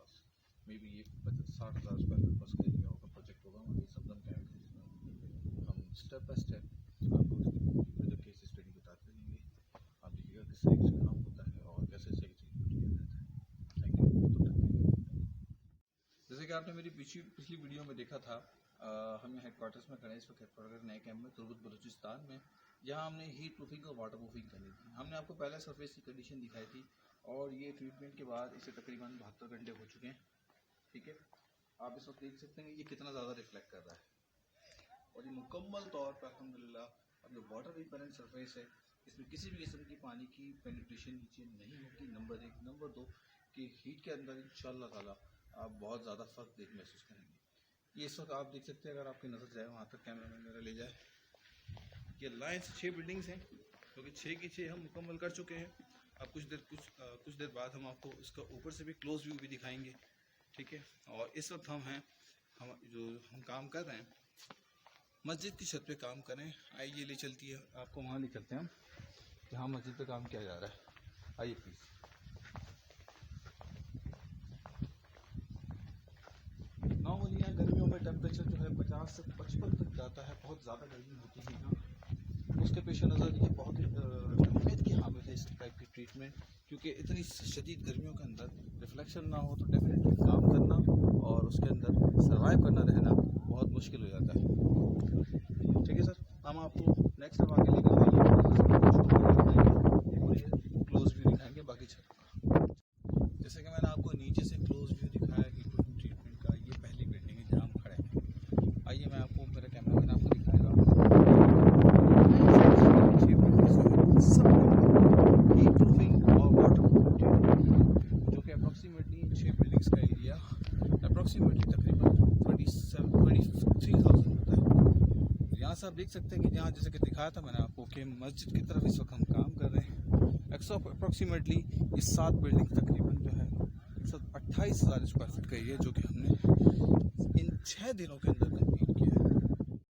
आसपास may be ये 60,000 square feet बस का एरिया होगा, प्रोजेक्ट होगा। और ये सबदम केमिकल्स में हम स्टेप बाय स्टेप आपको प्रोजेक्ट केस स्टडी बताते रहेंगे। आप देखिएगा किस तरीके से काम होता है और कैसे सही चीज़ को किया जाता है। Thank you. जैसे कि आपने मेरी पिछली वीडियो में देखा था, हम हेडक्वार्टर्स में खड़े हैं इस वक्त, हेडक्वार्टर नए कैंप में तुर्बत बलूचिस्तान में, जहां हमने हीट प्रूफिंग और वाटर प्रूफिंग करनी थी। हमने आपको पहले सरफेस की कंडीशन दिखाई थी और ये ट्रीटमेंट के बाद इसे तकरीबन 72 घंटे हो चुके हैं। ठीक है, आप इस वक्त देख सकते हैं कि ये कितना ज़्यादा रिफ्लेक्ट कर रहा है और ये मुकम्मल तौर पर अल्हम्दुलिल्लाह अब जो वाटर रिपेलेंट सरफेस है इसमें किसी भी किस्म की पानी की पेनिट्रेशन नीचे नहीं होगी। नंबर 1। नंबर 2 कि हीट के अंदर इंशाअल्लाह ताला आप बहुत ज़्यादा फ़र्क महसूस करेंगे। ये इस वक्त आप देख सकते हैं, अगर आपकी नज़र जाए वहाँ तक, कैमरा मैन मेरा ले जाए, ये लाइन से 6 बिल्डिंग्स हैं क्योंकि 6 की 6 हम मुकम्मल कर चुके हैं। अब कुछ देर बाद हम आपको इसका ऊपर से भी क्लोज व्यू भी दिखाएंगे। ठीक है, और इस वक्त हम काम कर रहे हैं मस्जिद की छत पे काम कर रहे हैं। आइए ले चलती है आपको, वहाँ ले चलते हैं हम जहाँ मस्जिद पे काम किया जा रहा है। आइए प्लीज़। नॉर्मली यहाँ गर्मियों में टेम्परेचर जो है 50 से 55 तक जाता है, बहुत ज़्यादा गर्मी होती है यहाँ। उसके पेश नज़र ये बहुत ही अहमियत की हामिल है इस टाइप की ट्रीटमेंट, क्योंकि इतनी शदीद गर्मियों के अंदर रिफ्लेक्शन ना हो तो डेफिनेटली काम करना और उसके अंदर सर्वाइव करना रहना बहुत मुश्किल हो जाता है। ठीक है सर, हम आपको नेक्स्ट टाइम आगे लेकर आएंगे, क्लोज व्यू दिखाएंगे बाकी छत का। जैसे कि मैंने आपको नीचे से क्लोज व्यू दिखाया कि ट्रीटमेंट का, ये पहली बिल्डिंग है जहाँ हम खड़े हैं। आइए मैं आपको, मेरा कैमरा मैन आपको दिखाएगा। हीट प्रूफिंग और वाटर प्रूफिंग जो कि अप्रॉक्सीमेटली 6 बिल्डिंग्स का एरिया अप्रॉक्सीमेटली तकरीबन 23,000 होता है। यहाँ से आप देख सकते हैं कि जहाँ जैसे कि दिखाया था मैंने आपको कि मस्जिद की तरफ इस वक्त हम काम कर रहे हैं। अप्रॉक्सीमेटली इस 7 बिल्डिंग तकरीबन जो है 28,000 स्क्वायर फीट का एरिया जो कि हमने इन 6 दिनों के अंदर